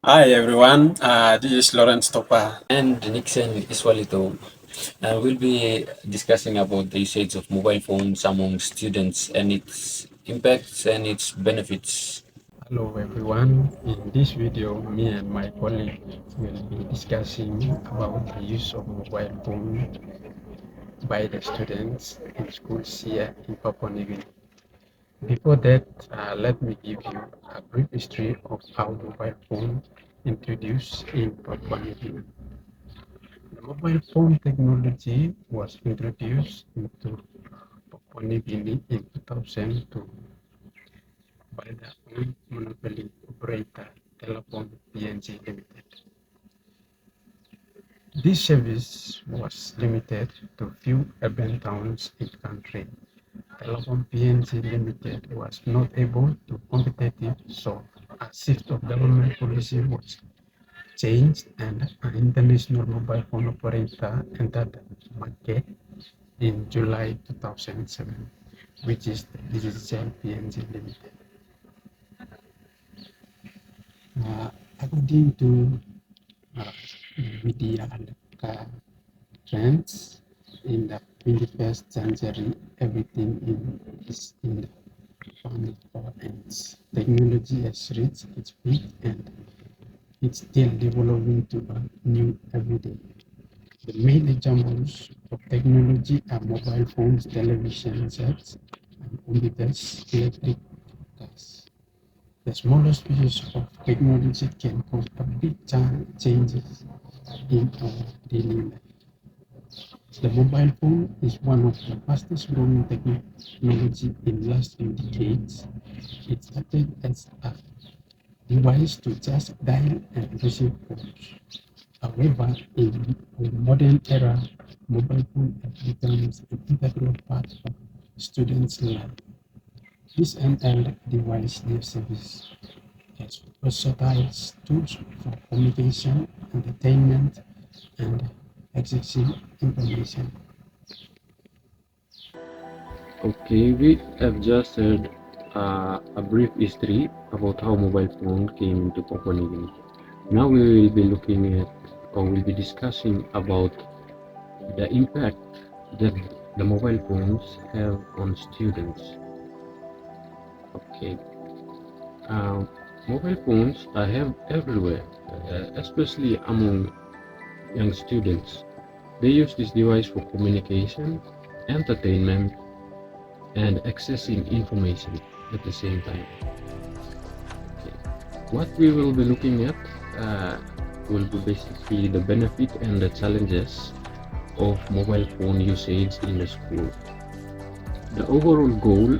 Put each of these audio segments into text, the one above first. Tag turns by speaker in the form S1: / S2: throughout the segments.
S1: Hi everyone, this is Lawrence Topa.
S2: And Nixon Iswalito. We'll be discussing about the usage of mobile phones among students and its impacts and its benefits.
S1: Hello everyone, in this video, me and my colleague will be discussing about the use of mobile phone by the students in schools here in Papua New Guinea. Before that, let me give you a brief history of how mobile phone introduced in Papua New Guinea. The mobile phone technology was introduced into Papua New Guinea in 2002 by the oil monopoly operator Telecom PNG Limited. This service was limited to few urban towns in the country. Telecom PNG Limited was not able to competitive, so a shift of government policy was changed and an international mobile phone operator entered the market in July 2007, which is the Digicel PNG Limited. Uh, According to media trends in the 21st century, everything is in the funny for ends. Technology has reached its peak and it's still developing to a new every day. The main examples of technology are mobile phones, television sets, and computers, electric cars. The smallest pieces of technology can cause a big changes in our daily life. The mobile phone is one of the fastest growing technology in last few decades. It started as a device to just dial and receive calls. However, in the modern era, mobile phone has become an integral part of students' life. This handheld device gives service as versatile tools for communication, entertainment, and accessing information.
S3: Okay, we have just heard a brief history about how mobile phone came into Papua New Guinea. Now we will be looking at, or we'll be discussing about the impact that the mobile phones have on students. Okay, uh, mobile phones are have everywhere, especially among young students. They use this device for communication, entertainment, and accessing information at the same time. What we will be looking at uh, will be basically the benefit and the challenges of mobile phone usage in the school. The overall goal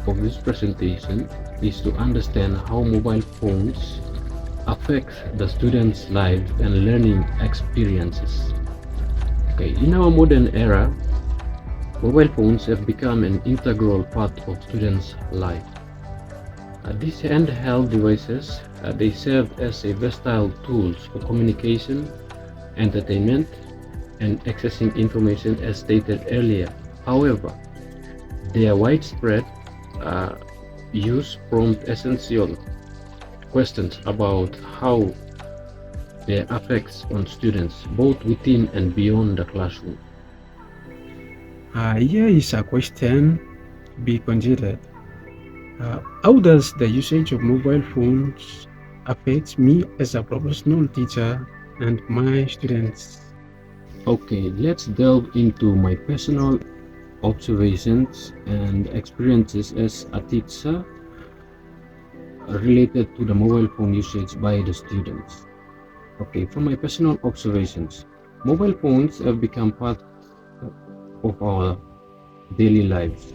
S3: of this presentation is to understand how mobile phones affect the students' lives and learning experiences. Okay, in our modern era, mobile phones have become an integral part of students' life. These handheld devices, they serve as a versatile tools for communication, entertainment, and accessing information as stated earlier. However, their widespread uh, use prompt essential questions about how their effects on students both within and beyond the classroom.
S1: Here is a question be considered. How does the usage of mobile phones affect me as a professional teacher and my students?
S3: Okay, let's delve into my personal observations and experiences as a teacher related to the mobile phone usage by the students. Okay, from my personal observations, mobile phones have become part of our daily lives.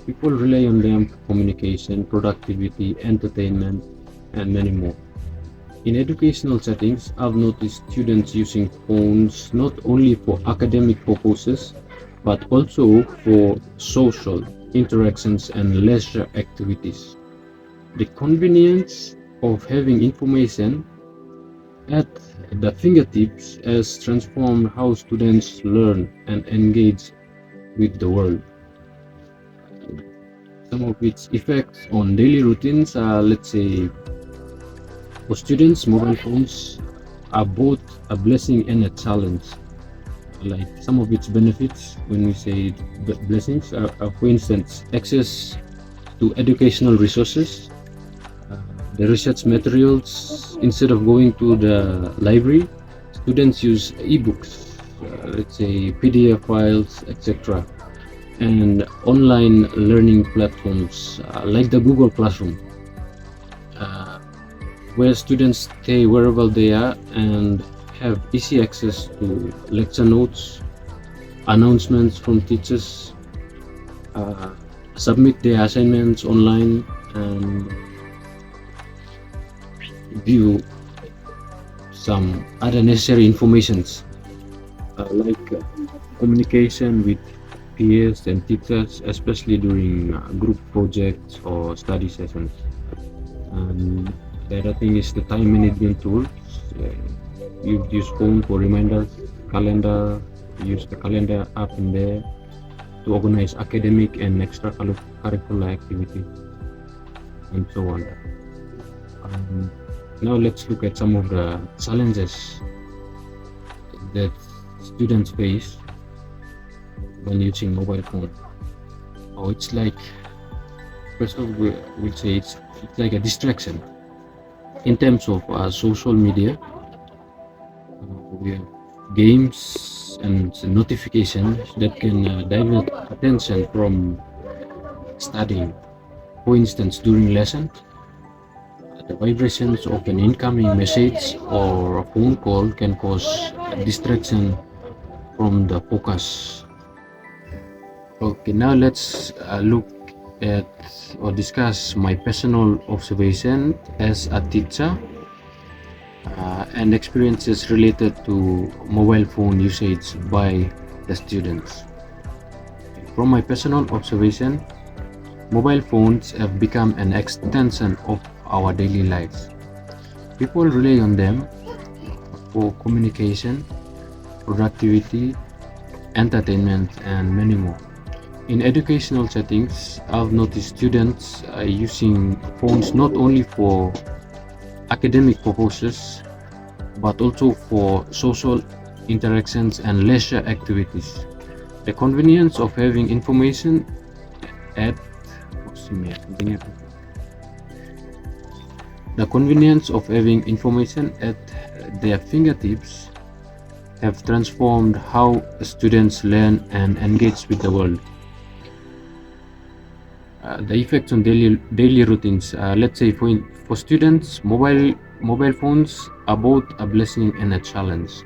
S3: People rely on them for communication, productivity, entertainment, and many more. In educational settings, I've noticed students using phones not only for academic purposes, but also for social interactions and leisure activities. The convenience of having information at the fingertips has transformed how students learn and engage with the world. Some of its effects on daily routines are, let's say, For students, mobile phones are both a blessing and a challenge. Like some of its benefits, when we say blessings, are for instance, access to educational resources, uh, the research materials. Instead of going to the library, students use ebooks, let's say PDF files, etc., and online learning platforms like the Google Classroom, uh, where students stay wherever they are and have easy access to lecture notes, announcements from teachers, uh, submit their assignments online, and view some other necessary informations like communication with peers and teachers, especially during group projects or study sessions. And the other thing is the time management tools. Uh, you use phone for reminders, calendar, use the calendar app in there to organize academic and extracurricular activities, and so on. Now let's look at some of the challenges that students face when using mobile phone. Oh, it's like, first of all, we'll say it's like a distraction. In terms of social media, we have games and notifications that can divert attention from studying. For instance, during lessons, the vibrations of an incoming message or a phone call can cause a distraction from the focus. Okay, now let's look at or discuss my personal observation as a teacher and experiences related to mobile phone usage by the students. From my personal observation, mobile phones have become an extension of our daily lives. People rely on them for communication, productivity, entertainment, and many more. In educational settings, I've noticed students using phones not only for academic purposes but also for social interactions and leisure activities. The convenience of having information at their fingertips have transformed how students learn and engage with the world. The effects on daily routines. Let's say for students, mobile phones are both a blessing and a challenge.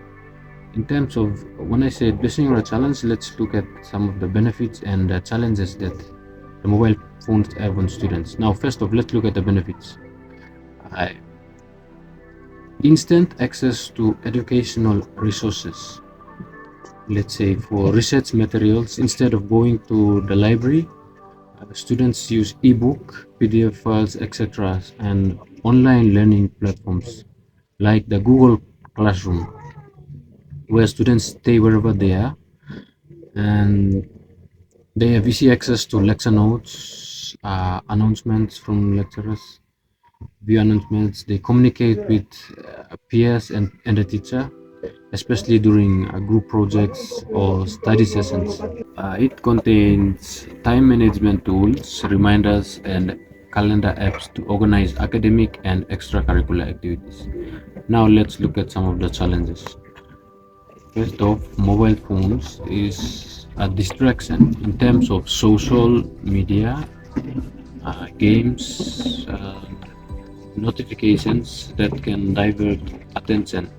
S3: In terms of, when I say blessing or a challenge, let's look at some of the benefits and the challenges that the mobile phones have on students. Now, first off, let's look at the benefits. Instant access to educational resources. Let's say for research materials, instead of going to the library, students use ebook, PDF files, etc., and online learning platforms like the Google Classroom, where students stay wherever they are and they have easy access to lecture notes, announcements from lecturers, view announcements. They communicate with peers and the teacher, especially during group projects or study sessions. It contains time management tools, reminders, and calendar apps to organize academic and extracurricular activities. Now let's look at some of the challenges. First off, mobile phones is a distraction in terms of social media, games, notifications that can divert attention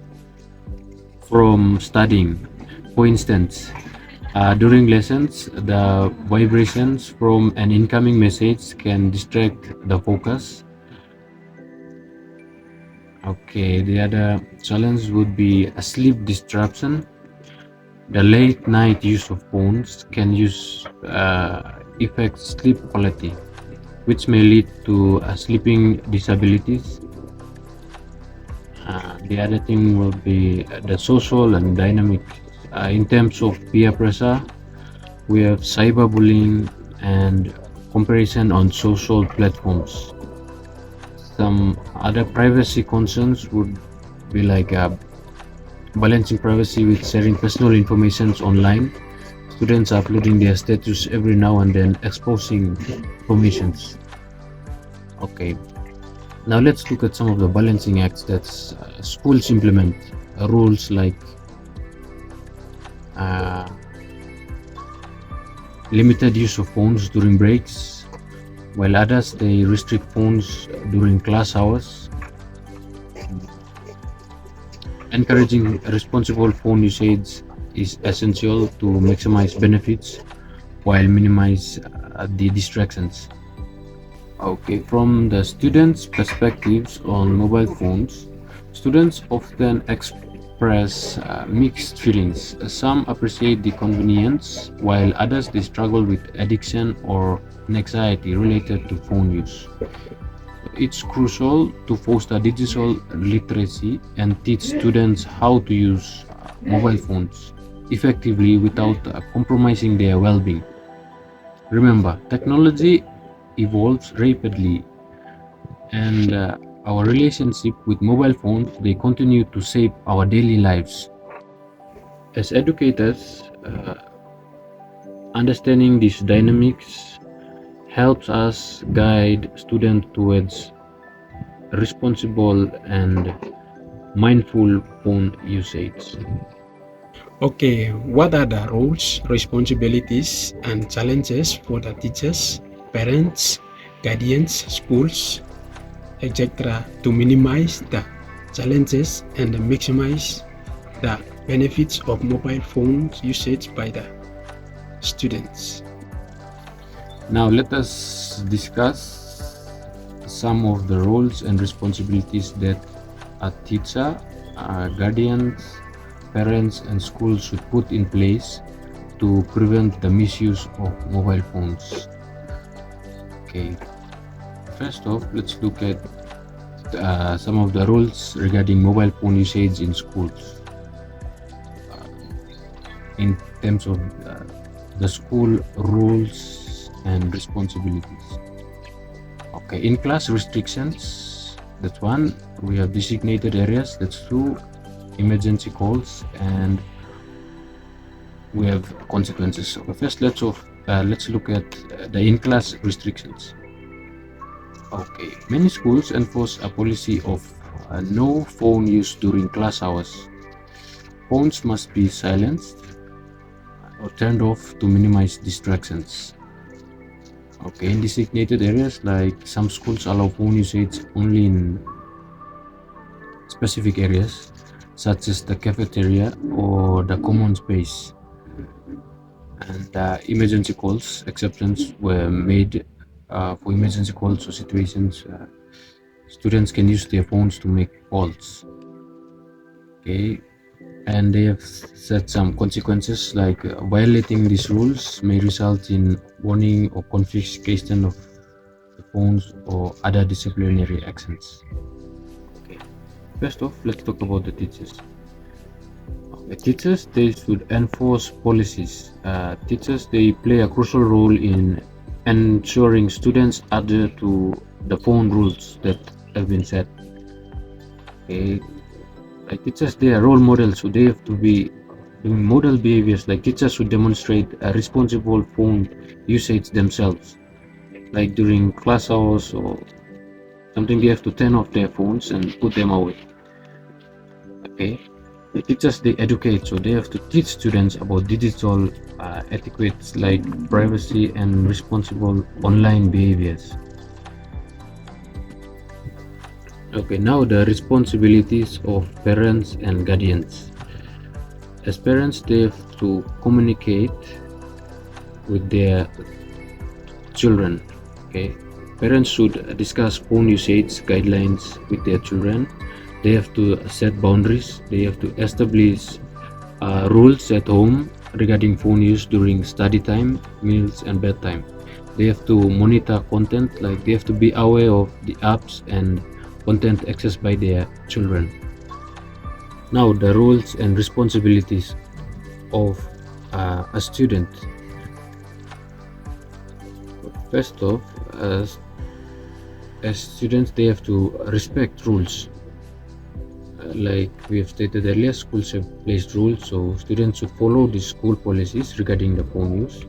S3: from studying. For instance, during lessons, the vibrations from an incoming message can distract the focus. Okay, the other challenge would be a sleep disruption. The late night use of phones can affect sleep quality, which may lead to sleeping disabilities. The other thing will be the social and dynamic. In terms of peer pressure, we have cyberbullying and comparison on social platforms. some other privacy concerns would be like balancing privacy with sharing personal information online. Students are uploading their status every now and then, exposing informations. Okay, now let's look at some of the balancing acts that schools implement. Rules like limited use of phones during breaks, while others they restrict phones during class hours. Encouraging responsible phone usage is essential to maximize benefits while minimize the distractions. Okay, from the students' perspectives on mobile phones, students often express mixed feelings. Some appreciate the convenience, while others they struggle with addiction or anxiety related to phone use. It's crucial to foster digital literacy and teach students how to use mobile phones effectively without compromising their well-being. Remember, technology evolves rapidly, and our relationship with mobile phones they continue to shape our daily lives. As educators, understanding these dynamics helps us guide students towards responsible and mindful phone usage.
S1: Okay, what are the roles, responsibilities, and challenges for the teachers, parents, guardians, schools, etc., to minimize the challenges and maximize the benefits of mobile phone usage by the students?
S3: Now let us discuss some of the roles and responsibilities that a teacher, guardians, parents and schools should put in place to prevent the misuse of mobile phones. Okay, first off, let's look at some of the rules regarding mobile phone usage in schools. In terms of the school rules and responsibilities. Okay, in class restrictions, that's one. We have designated areas, that's two. Emergency calls, and we have consequences. So first, let's look at the in-class restrictions. Okay, many schools enforce a policy of no phone use during class hours. Phones must be silenced or turned off to minimize distractions. Okay, in designated areas, like some schools allow phone usage only in specific areas, such as the cafeteria or the common space. And emergency calls exceptions were made for emergency calls or situations. Students can use their phones to make calls. Okay, and they have set some consequences like violating these rules may result in warning or confiscation of the phones or other disciplinary actions. Okay, first off, let's talk about the teachers. The teachers they should enforce policies. Teachers they play a crucial role in ensuring students adhere to the phone rules that have been set. Okay, like teachers they are role models, so they have to be doing model behaviors. Like teachers should demonstrate a responsible phone usage themselves, like during class hours or something. They have to turn off their phones and put them away. Okay, the teachers they educate, so they have to teach students about digital etiquettes like privacy and responsible online behaviors. Okay, now the responsibilities of parents and guardians. As parents, they have to communicate with their children. Okay, parents should discuss phone usage guidelines with their children. They have to set boundaries. They have to establish rules at home regarding phone use during study time, meals, and bedtime. They have to monitor content, like they have to be aware of the apps and content accessed by their children. Now, the roles and responsibilities of a student. First off, as students, they have to respect rules. Like we have stated earlier, schools have placed rules, so students should follow the school policies regarding the phone use.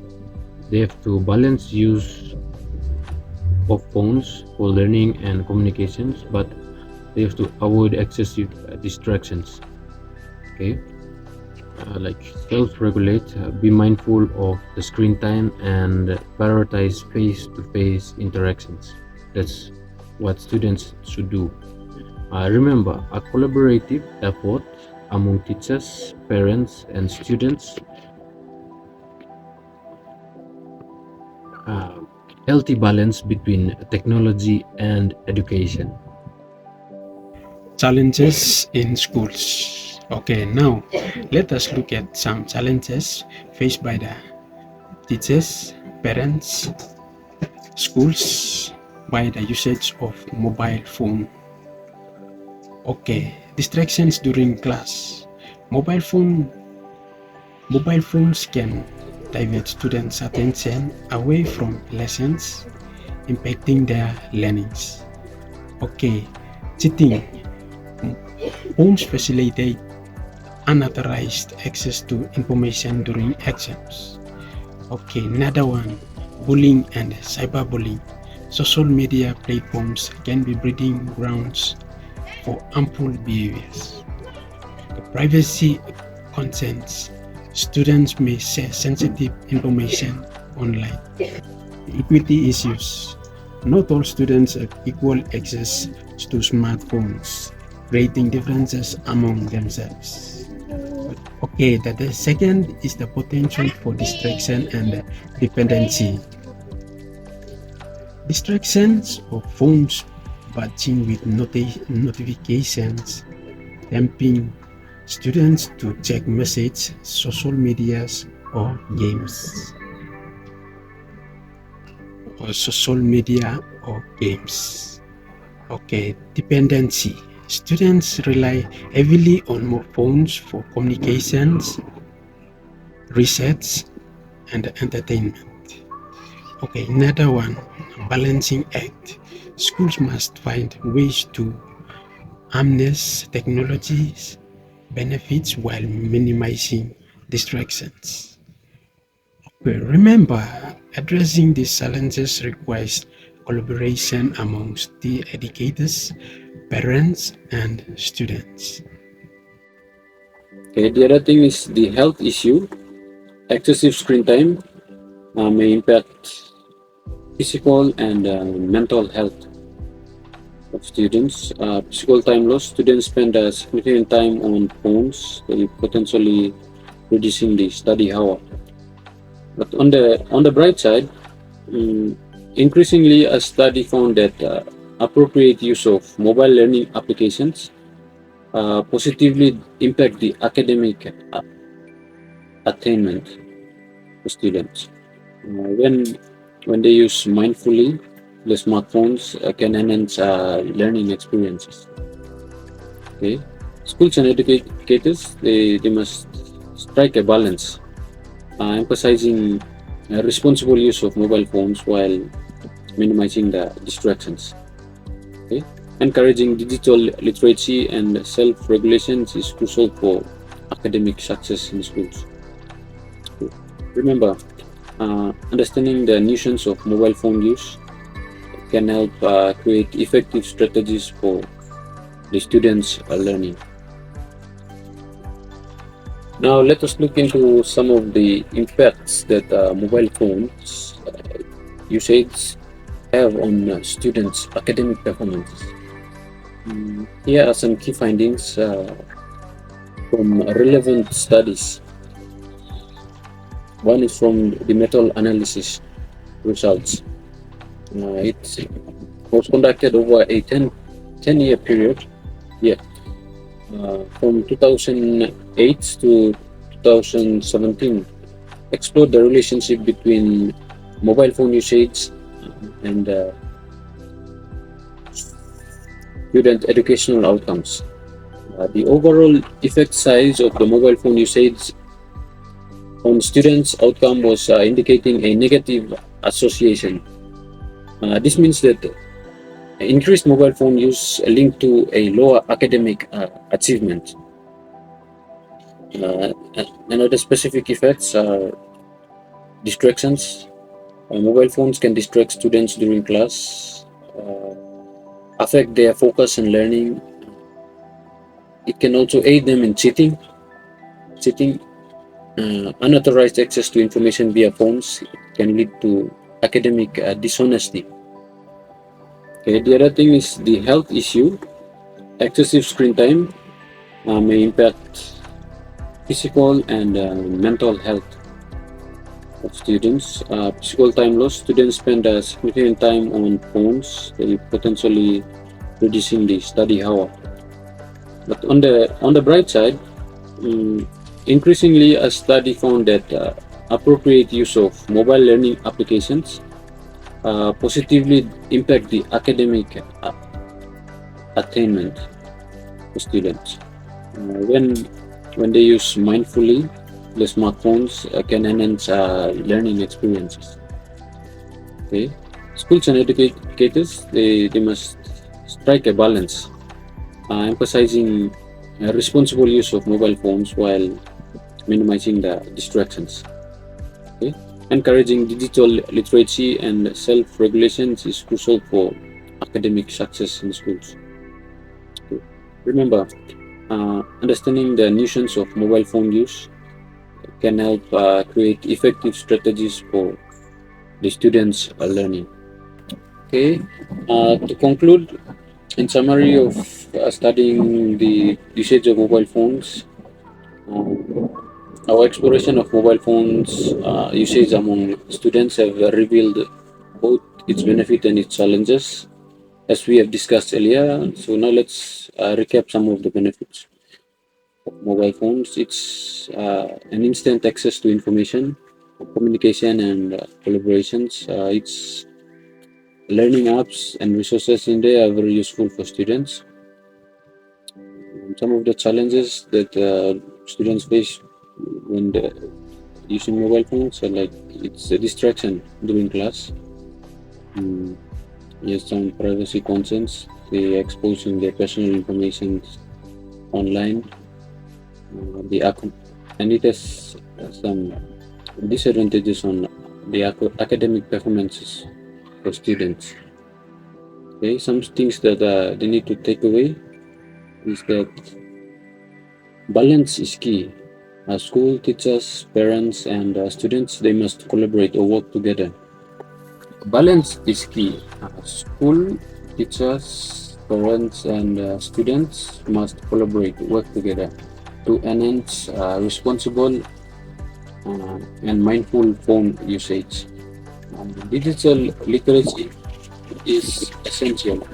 S3: They have to balance use of phones for learning and communications, but they have to avoid excessive distractions. Okay, like self-regulate, be mindful of the screen time, and prioritize face-to-face interactions. That's what students should do. Remember, a collaborative effort among teachers, parents, and students, healthy balance between technology and education.
S1: Challenges in schools. Okay, now let us look at some challenges faced by the teachers, parents, schools by the usage of mobile phone. Okay, distractions during class. Mobile phones can divert students' attention away from lessons, impacting their learnings. Okay, cheating. Phones facilitate unauthorized access to information during exams. Okay, another one, bullying and cyberbullying. Social media platforms can be breeding grounds for harmful behaviors. The privacy concerns. Students may share sensitive information online. Equity issues. Not all students have equal access to smartphones, creating differences among themselves. Okay, the second is the potential for distraction and dependency. Distractions of phones batching with notifications, tempting students to check messages, social medias, or games. Okay, dependency. Students rely heavily on phones for communications, research, and entertainment. Okay, another one, balancing act. Schools must find ways to harness technology's benefits while minimizing distractions. Okay, remember, addressing these challenges requires collaboration amongst the educators, parents, and students.
S2: Okay, the other thing is the health issue. Excessive screen time may impact physical and mental health of students. Physical time loss, students spend a significant time on phones, potentially reducing the study hour. But on the bright side, increasingly a study found that appropriate use of mobile learning applications positively impact the academic attainment of students. When they use mindfully, the smartphones can enhance learning experiences. Okay, schools and educators they must strike a balance, emphasizing responsible use of mobile phones while minimizing the distractions. Okay, encouraging digital literacy and self-regulation is crucial for academic success in schools. Remember, understanding the nuisance of mobile phone use can help create effective strategies for the students' learning. Now, let us look into some of the impacts that mobile phones usage have on students' academic performances. Here are some key findings from relevant studies. One is from the meta-analysis results. It was conducted over a 10-year period, from 2008 to 2017, explored the relationship between mobile phone usage and student educational outcomes. The overall effect size of the mobile phone usage on students' outcome was indicating a negative association. This means that Increased mobile phone use linked to a lower academic achievement. Another specific effects are distractions. Mobile phones can distract students during class, affect their focus and learning. It can also aid them in cheating. Unauthorized access to information via phones can lead to academic dishonesty. Okay, the other thing is the health issue. Excessive screen time may impact physical and mental health of students. Physical time loss. Students spend a significant time on phones, potentially reducing the study hour. But on the bright side, increasingly a study found that appropriate use of mobile learning applications positively impact the academic attainment for students. When they use mindfully, the smartphones can enhance learning experiences. Okay, schools and educators they must strike a balance, emphasizing responsible use of mobile phones while minimizing the distractions. Okay, encouraging digital literacy and self-regulation is crucial for academic success in schools. Okay. Remember, understanding the nuisance of mobile phone use can help create effective strategies for the students' learning. Okay, to conclude, in summary of studying the usage of mobile phones, our exploration of mobile phones usage among students have revealed both its benefit and its challenges, as we have discussed earlier. So now let's recap some of the benefits of mobile phones. It's an instant access to information, communication, and collaborations. It's learning apps and resources in there are very useful for students. Some of the challenges that students face when using mobile phones are like it's a distraction during class. Yes, some privacy concerns, they exposing their personal information online. And it has some disadvantages on the academic performances for students. Okay, some things that they need to take away is that balance is key. School teachers, parents, and students they must collaborate or work together. Balance is key. School teachers, parents, and students must collaborate, work together to enhance responsible and mindful phone usage. Digital literacy is essential.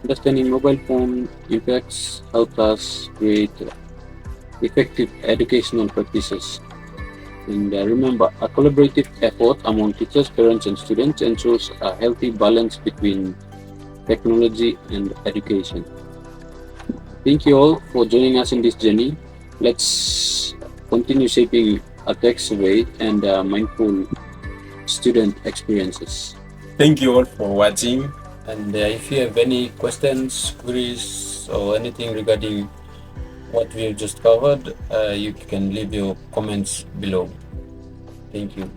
S2: Understanding mobile phone impacts help us create effective educational practices. And remember, a collaborative effort among teachers, parents, and students ensures a healthy balance between technology and education. Thank you all for joining us in this journey. Let's continue shaping a tech-aware and mindful student experiences.
S4: Thank you all for watching.
S2: And if you have any questions, queries, or anything regarding what we have just covered, you can leave your comments below. Thank you.